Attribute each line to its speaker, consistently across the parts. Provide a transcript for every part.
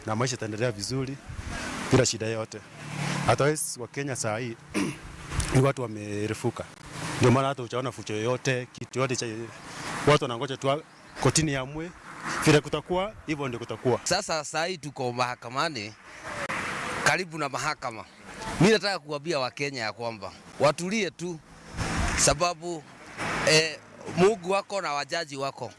Speaker 1: na maisha yataendelea vizuri bila shida yote. Hata wa Kenya saa hii ni watu wamerefuka. Ndio maana hata utaona fujo yote, kitu yote cha watu wanangoja tu kotini ya Amwai. Vile kutakuwa, hivyo ndio kutakuwa.
Speaker 2: Sasa saa hii tuko mahakamani, karibu na mahakama. Mimi nataka kuambia Wakenya ya kwamba watulie tu, sababu Mungu wako na wajaji wako.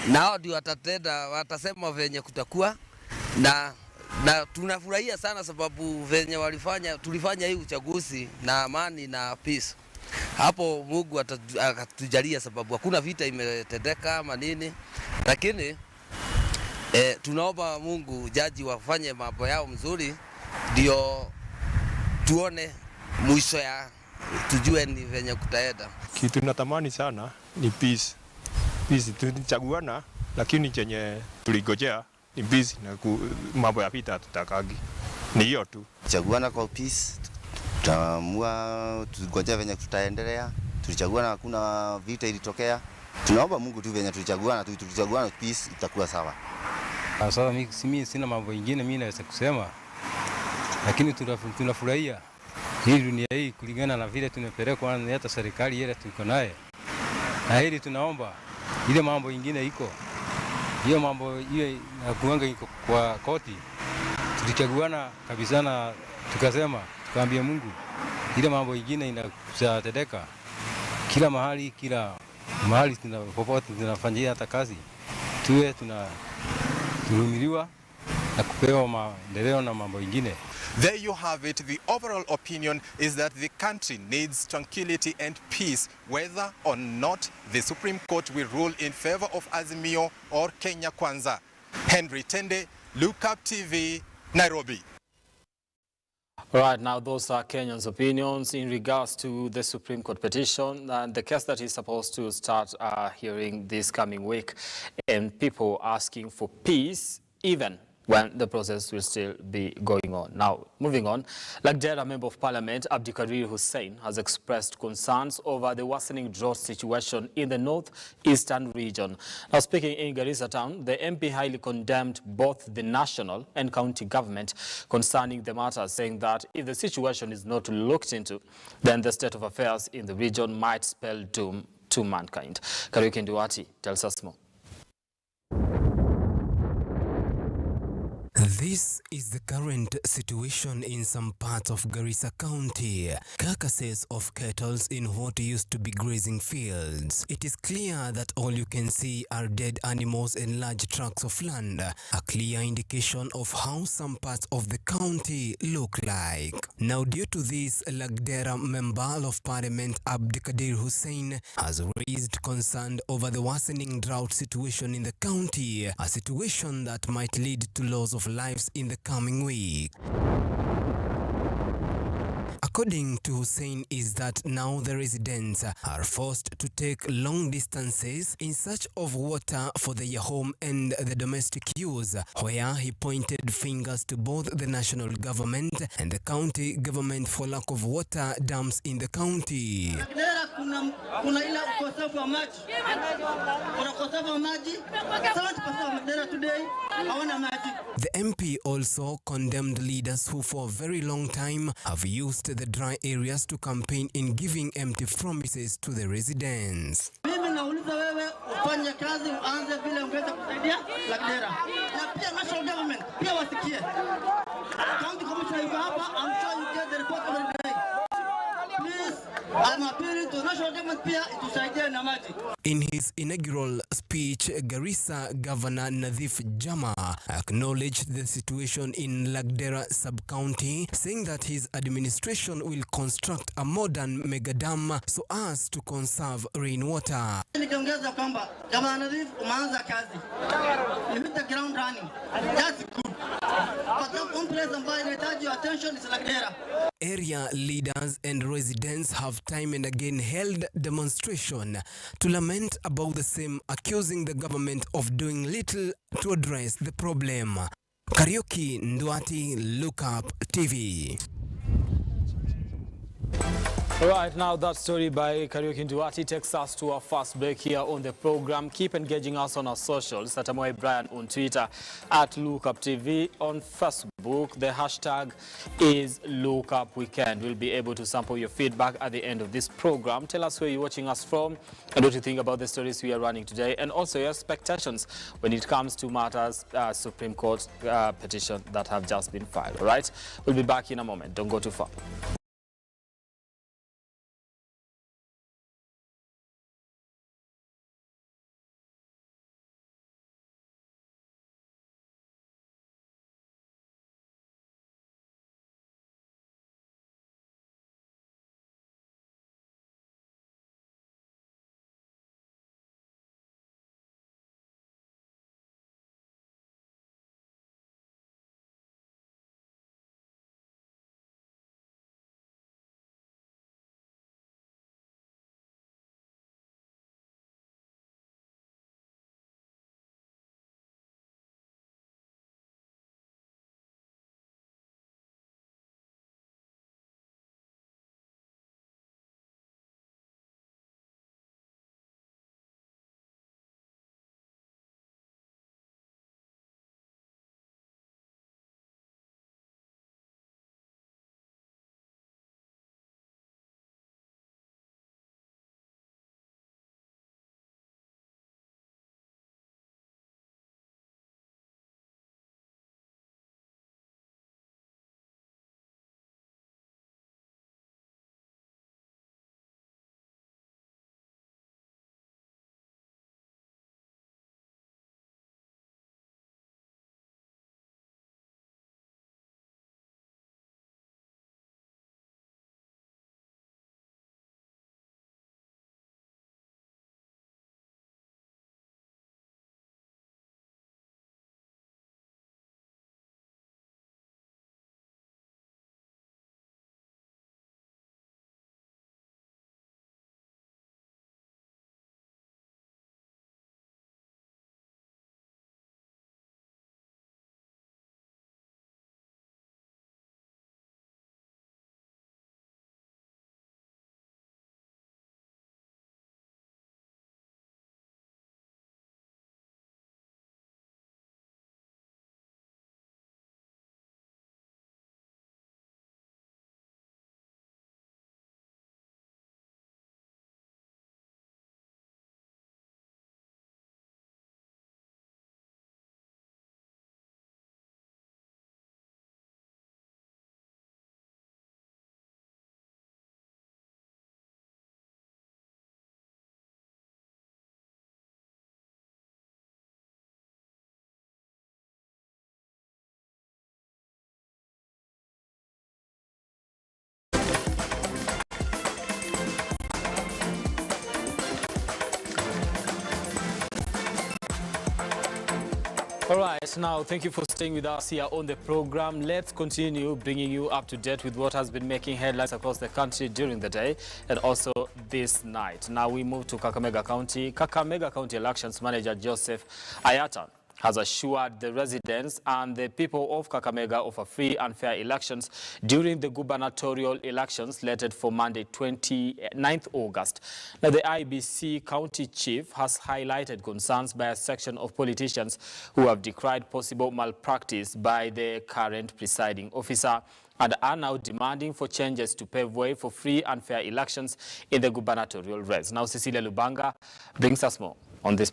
Speaker 2: Nao ndio watatenda, watasema venye kutakuwa na tunafurahia sana sababu venye tulifanya hii uchaguzi na amani na peace. Hapo Mungu atatujalia sababu hakuna vita imetendeka ama nini. Lakini tunaomba Mungu jaji wafanye mambo yao mzuri ndio tuone mwisho ya tujue ni venye kutaenda.
Speaker 3: Kitu natamani sana ni peace. Peace tulichaguana lakini chenye tuligojea ni peace na mambo ya vita tutakagi. Ni hiyo tu.
Speaker 4: Chaguana kwa peace. Tutaamua tugojea venye tutaendelea. Tulichaguana hakuna vita ilitokea. Tunaomba Mungu tu venye tulichaguana peace itakuwa sawa.
Speaker 5: Sasa mimi sina mambo mengine mimi naweza kusema. Lakini tunafurahia hii dunia hii kulingana na vile tumepelekwa na hata serikali ile tuko naye. Na hili tunaomba ile mambo mengine iko. Hiyo mambo hiyo kuanga iko kwa koti. Tulichaguana kabisa na tukasema tukaambia Mungu ile mambo mengine inatendeka kila mahali popote tunafanyia hata kazi tuwe tunahimiliwa na kupewa maendeleo na mambo mengine.
Speaker 6: There you have it. The overall opinion is that the country needs tranquility and peace, whether or not the Supreme Court will rule in favor of Azimio or Kenya Kwanza. Henry Tende, Look Up TV, Nairobi.
Speaker 7: Right, now those are Kenyans' opinions in regards to the Supreme Court petition and the case that is supposed to start hearing this coming week, and people asking for peace even when the process will still be going on. Now, moving on, Lagdera Member of Parliament Abdikadir Hussein has expressed concerns over the worsening drought situation in the northeastern region. Now, speaking in Garissa town, the MP highly condemned both the national and county government concerning the matter, saying that if the situation is not looked into, then the state of affairs in the region might spell doom to mankind. Kariuki Nduati tells us more.
Speaker 8: This is the current situation in some parts of Garissa County. Carcasses of cattle in what used to be grazing fields. It is clear that all you can see are dead animals and large tracts of land, a clear indication of how some parts of the county look like. Now, due to this, Lagdera Member of Parliament Abdikadir Hussein has raised concern over the worsening drought situation in the county, a situation that might lead to loss of lives in the coming week. According to Hussein, is that now the residents are forced to take long distances in search of water for their home and the domestic use, where he pointed fingers to both the national government and the county government for lack of water dams in the county. The MP also condemned leaders who for a very long time have used the dry areas to campaign in giving empty promises to the residents. In his inaugural speech, Garissa Governor Nadhif Jama acknowledged the situation in Lagdera sub-county, saying that his administration will construct a modern mega dam so as to conserve rainwater. Area leaders and residents have time and again held demonstration to lament about the same, accusing the government of doing little to address the problem. Kariuki Nduati, Look Up TV.
Speaker 7: All right, now that story by Kariuki Nduati takes us to our first break here on the program. Keep engaging us on our socials at Amwai Brian on Twitter, at LookUpTV on Facebook. The hashtag is LookUpWeekend. We'll be able to sample your feedback at the end of this program. Tell us where you're watching us from and what you think about the stories we are running today, and also your expectations when it comes to matters Supreme Court petition that have just been filed. All right, we'll be back in a moment. Don't go too far. All right, now thank you for staying with us here on the program. Let's continue bringing you up to date with what has been making headlines across the country during the day and also this night. Now we move to Kakamega County. Kakamega County Elections Manager Joseph Ayatan has assured the residents and the people of Kakamega of a free and fair elections during the gubernatorial elections slated for Monday, 29th August. Now, the IBC county chief has highlighted concerns by a section of politicians who have decried possible malpractice by the current presiding officer and are now demanding for changes to pave way for free and fair elections in the gubernatorial race. Now, Cecilia Lubanga brings us more on this.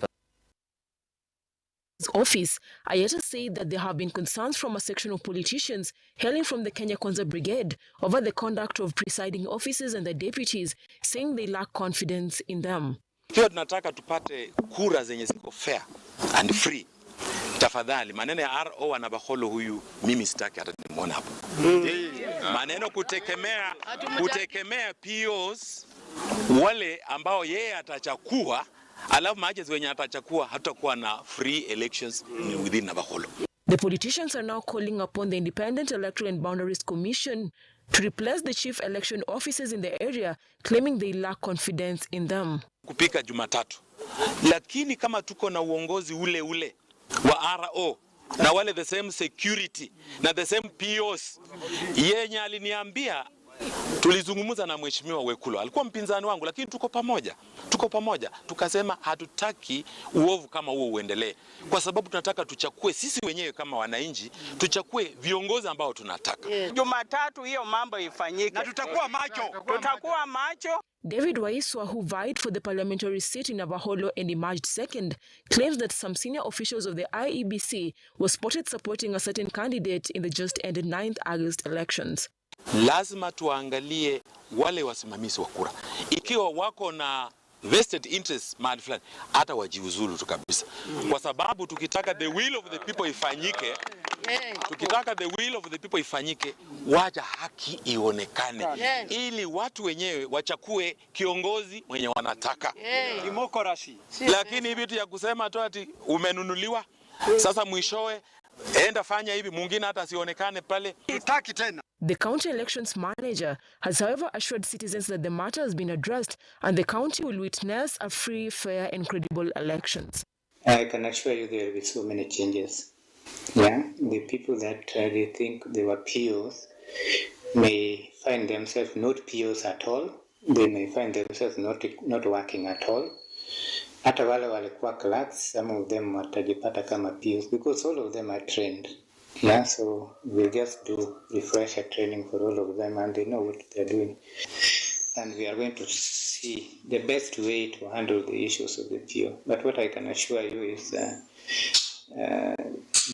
Speaker 9: Office, Ayata said that there have been concerns from a section of politicians hailing from the Kenya Kwanza Brigade over the conduct of presiding officers and the deputies, saying they lack confidence in them.
Speaker 10: Pia tunataka tupate kura zenye ziko fair and free. Tafadhali maneno ya RO anabaholo huyu mimi sitaki hata nimuone hapo. Maneno kutekemea POs wale ambao yeye atachakua alafu majes wenye atachakua hatakuwa na free elections within Nabaholo.
Speaker 9: The politicians are now calling upon the Independent Electoral and Boundaries Commission to replace the chief election officers in the area, claiming they lack confidence in them.
Speaker 10: Kupika Jumatatu. Lakini kama tuko na uongozi ule wa RO na wale the same security na the same POs, yenye aliniambia tulizungumza na mheshimiwa Wekulo, alikuwa mpinzani wangu, lakini tuko pamoja, tukasema hatutaki uovu kama huo uendelee, kwa sababu tunataka tuchakue sisi wenyewe kama wananchi, tuchakue viongozi ambao tunataka.
Speaker 11: Jumatatu hiyo mambo ifanyike na tutakuwa macho.
Speaker 9: David Waiswa, who vied for the parliamentary seat in Navaholo and emerged second, claims that some senior officials of the IEBC were spotted supporting a certain candidate in the just ended 9th August elections.
Speaker 10: Lazima tuangalie wale wasimamizi wa kura, ikiwa wako na vested interest mahali fulani, hata wajiuzulu tu kabisa, kwa sababu tukitaka the will of the people ifanyike, wacha haki ionekane, ili watu wenyewe wachakue kiongozi mwenye wanataka.
Speaker 11: Democracy.
Speaker 10: Lakini vitu ya kusema tu ati umenunuliwa, sasa mwishowe enda fanya hivi, mwingine hata sionekane pale,
Speaker 11: Tutaki tena.
Speaker 9: The county elections manager has, however, assured citizens that the matter has been addressed and the county will witness a free, fair and credible elections.
Speaker 12: I can assure you there will be so many changes. Yeah, the people that they think they were POs may find themselves not POs at all. They may find themselves not working at all. Hata wale walikuwa clerks, some of them watajipata kama POs because all of them are trained. Yeah, so we'll just do refresher training for all of them and they know what they're doing. And we are going to see the best way to handle the issues of the PO. But what I can assure you is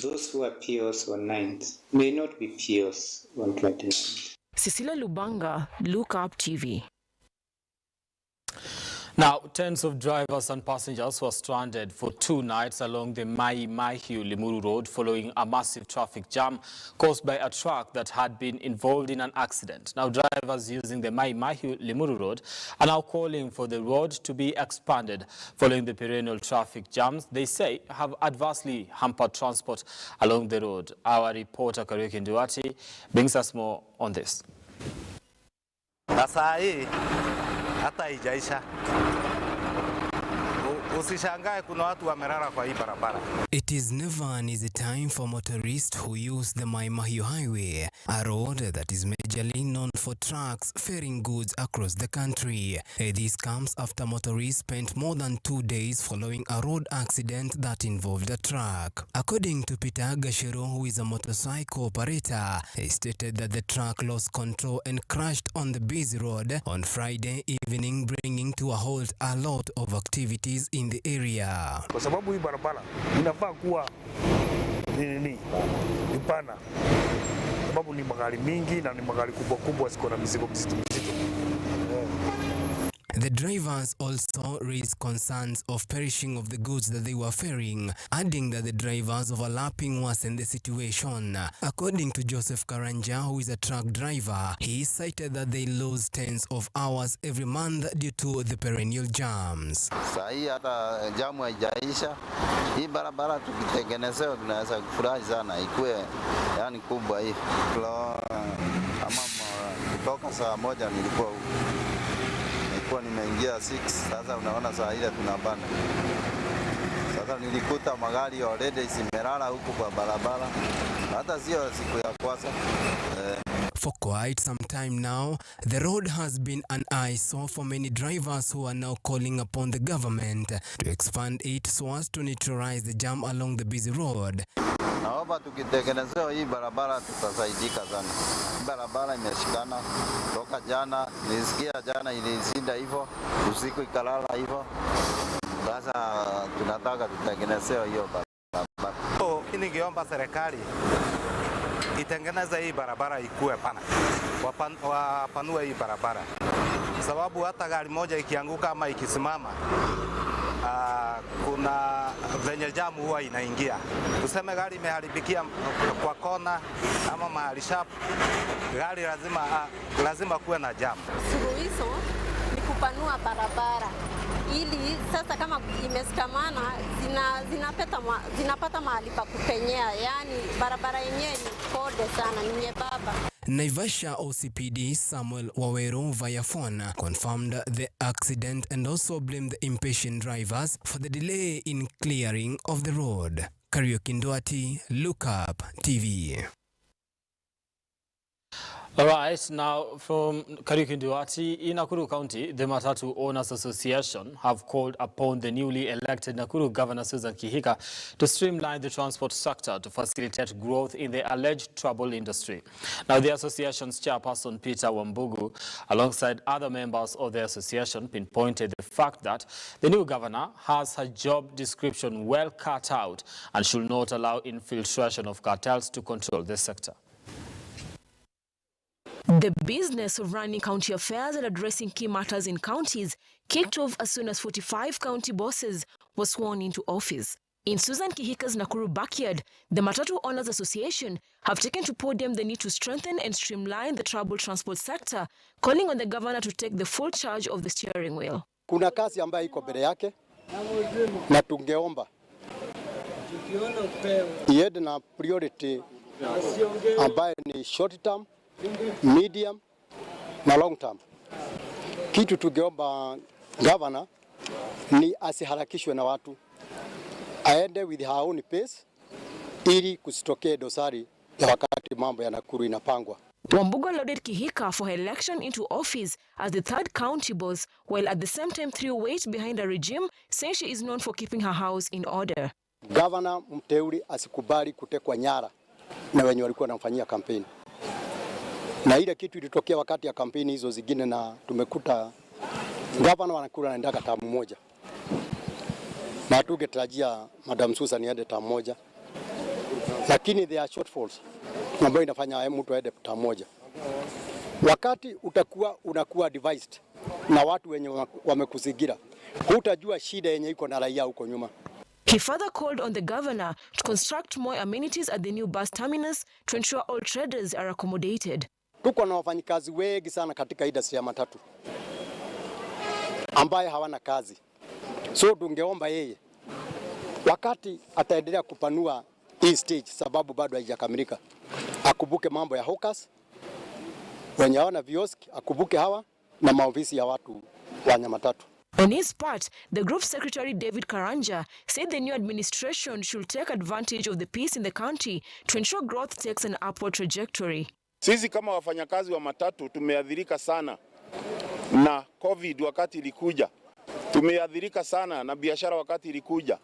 Speaker 12: those who are POs on 9th may not be POs on 29th.
Speaker 9: Cecilia Lubanga, Look Up TV.
Speaker 7: Now, tens of drivers and passengers were stranded for 2 nights along the Mai-Mahiu-Limuru Road following a massive traffic jam caused by a truck that had been involved in an accident. Now, drivers using the Mai-Mahiu-Limuru Road are now calling for the road to be expanded following the perennial traffic jams they say have adversely hampered transport along the road. Our reporter Kariuki Nduati brings us more on this.
Speaker 13: Hata haijaisha. Usishangae kuna watu wamelala kwa hii barabara.
Speaker 8: It is never an easy time for motorists who use the Mai-Mahiu Highway, a road that is majorly known for trucks ferrying goods across the country. This comes after motorists spent more than 2 days following a road accident that involved a truck. According to Peter Gashero, who is a motorcycle operator, he stated that the truck lost control and crashed on the busy road on Friday evening, bringing to a halt a lot of activities in the area.
Speaker 13: Kwa sababu hii barabara inafaa kuwa ni pana. Sababu ni magari mingi na ni magari kubwa ziko na mizigo mizito.
Speaker 8: The drivers also raised concerns of perishing of the goods that they were ferrying, adding that the drivers overlapping worsened the situation. According to Joseph Karanja, who is a truck driver, he cited that they lose tens of hours every month due to the perennial jams.
Speaker 4: Sahi hata jamu haijaisha. Hii barabara tukitengenezewa tunaweza kufurahi sana. Ikuwe yani kubwa hii. Kutoka saa moja nilikuwa nimeingia 6, sasa unaona saa ile tunapanda. Sasa nilikuta magari already zimelala huku kwa barabara. Hata sio siku ya kwanza.
Speaker 8: For quite some time now, the road has been an eyesore for many drivers who are now calling upon the government to expand it so as to neutralize the jam along the busy road.
Speaker 4: Naomba tukitengenezewa hii barabara tutasaidika sana. Barabara imeshikana toka jana, nilisikia jana ilizinda hivyo, usiku ikalala hivyo. Sasa tunataka tutengenezewa hiyo barabara.
Speaker 13: Ningeomba serikali itengeneze hii barabara ikuwe pana. Wapanue hii barabara. Sababu hata gari moja ikianguka ama ikisimama kuna venye jamu huwa inaingia. Tuseme gari imeharibikia kwa kona ama mahali sharp, gari lazima kuwe na jamu.
Speaker 14: Suluhisho ni kupanua barabara ili sasa kama imesikamana zinapata mahali pa kupenyea, yani barabara yenyewe ni kode sana, ni nyembamba.
Speaker 8: Naivasha OCPD Samuel Wawero via phone confirmed the accident and also blamed the impatient drivers for the delay in clearing of the road. Kariuki Nduati, Look Up TV.
Speaker 7: All right, now from Kariuki Nduati, in Nakuru County, the Matatu Owners Association have called upon the newly elected Nakuru Governor Susan Kihika to streamline the transport sector to facilitate growth in the alleged trouble industry. Now, the association's chairperson, Peter Wambugu, alongside other members of the association, pinpointed the fact that the new governor has her job description well cut out and should not allow infiltration of cartels to control the sector.
Speaker 9: The business of running county affairs and addressing key matters in counties kicked off as soon as 45 county bosses were sworn into office. In Susan Kihika's Nakuru backyard, the Matatu Owners Association have taken to podium the need to strengthen and streamline the troubled transport sector, calling on the governor to take the full charge of the steering wheel.
Speaker 15: Kuna kazi ambayo iko mbele yake na tungeomba iende na priority ambayo ni short term, medium na long term. Kitu tungeomba governor ni asiharakishwe na watu, aende with her own pace ili kusitokee dosari ya wakati mambo ya Nakuru inapangwa.
Speaker 9: Wambugu lauded Kihika for her election into office as the third county boss, while at the same time threw weight behind a regime saying she is known for keeping her house in order.
Speaker 15: Governor mteuli asikubali kutekwa nyara na wenye walikuwa wanamfanyia kampeni. Na ile kitu ilitokea wakati ya kampeni hizo zingine, na tumekuta governor wanakula anaendaka tamu moja. Na tungetarajia Madam Susan aende tamu moja. Lakini there are shortfalls ambayo inafanya mtu aende tamu moja. Wakati unakuwa devised na watu wenye wamekuzingira, hutajua shida yenye iko na raia huko nyuma.
Speaker 9: He further called on the governor to construct more amenities at the new bus terminus to ensure all traders are accommodated.
Speaker 15: Tuko na wafanyikazi wengi sana katika industry ya matatu ambaye hawana kazi. So tungeomba yeye wakati ataendelea kupanua hii stage, sababu bado haijakamilika, akubuke mambo ya hawkers wenye hawana vioski, akubuke hawa na maofisi ya watu wa matatu.
Speaker 9: On his part, the group secretary David Karanja said the new administration should take advantage of the peace in the county to ensure growth takes an upward trajectory.
Speaker 16: Sisi kama wafanyakazi wa matatu tumeadhirika sana na COVID wakati ilikuja. Tumeadhirika sana na biashara wakati ilikuja.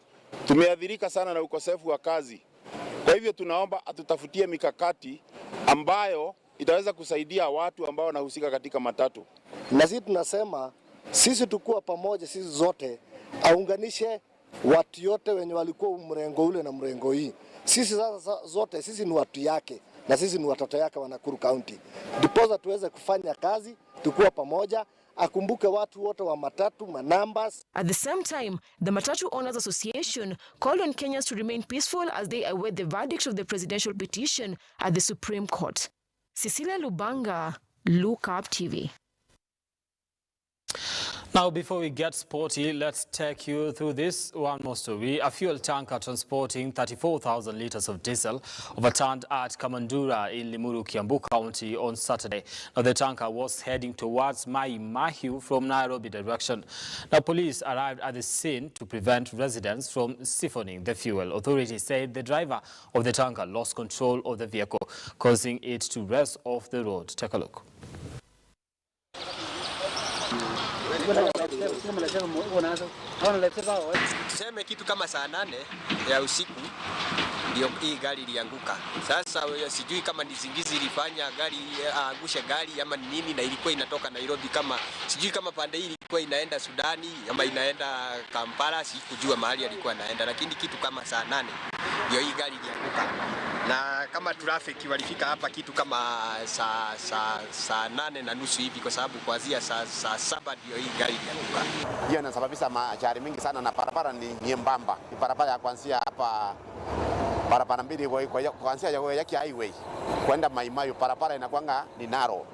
Speaker 16: Tumeadhirika sana na ukosefu wa kazi. Kwa hivyo tunaomba atutafutie mikakati ambayo itaweza kusaidia watu ambao wanahusika katika matatu.
Speaker 17: Na sisi tunasema sisi tukua pamoja, sisi zote aunganishe watu yote wenye walikuwa mrengo ule na mrengo hii. Sisi sasa zote sisi ni watu yake na sisi ni watoto yake wa Nakuru County. Diposa tuweze kufanya kazi tukua pamoja, akumbuke watu wote wa matatu, numbers.
Speaker 9: At the same time, the Matatu Owners Association called on Kenyans to remain peaceful as they await the verdict of the presidential petition at the Supreme Court. Cecilia Lubanga, Look Up TV.
Speaker 7: Now, before we get sporty, let's take you through this one more story. A fuel tanker transporting 34,000 litres of diesel overturned at Kamandura in Limuru, Kiambu County on Saturday. Now, the tanker was heading towards Mai Mahiu from Nairobi direction. Now, police arrived at the scene to prevent residents from siphoning the fuel. Authorities said the driver of the tanker lost control of the vehicle, causing it to rest off the road. Take a look.
Speaker 18: Tuseme kitu kama saa 8 ya usiku ndio hii gari ilianguka. Sasa sijui kama ni zingizi ilifanya gari angushe gari ama nini, na ilikuwa inatoka Nairobi, kama sijui kama pande hii ilikuwa inaenda Sudani ama inaenda Kampala, sikujua mahali alikuwa anaenda, lakini kitu kama saa 8 ndio hii gari ilianguka. Na kama traffic walifika hapa kitu kama saa 8:30 hivi, kwa sababu kuanzia saa 7 ndio hii gari ilianguka.
Speaker 19: Hiyo inasababisha ajali mingi sana, na barabara ni nyembamba. Ni barabara ya kuanzia hapa, barabara mbili kuanzia ya highway kwenda Mai Mahiu, barabara inakuanga ni narrow.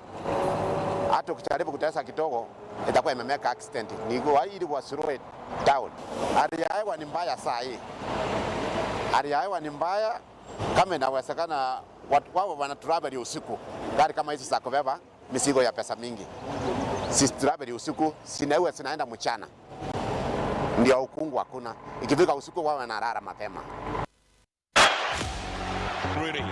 Speaker 19: Hata ukijaribu kutesa kidogo itakuwa imemeka accident. Ni ili wa slow it down. Hali ya hewa ni mbaya saa hii. Hali ya hewa ni mbaya, kama inawezekana watu wao wana travel usiku. Gari kama hizi za kubeba mizigo ya pesa mingi, si travel usiku, sinaenda mchana. Ndio ukungu hakuna. Ikifika usiku wao wanalala mapema.
Speaker 20: Really.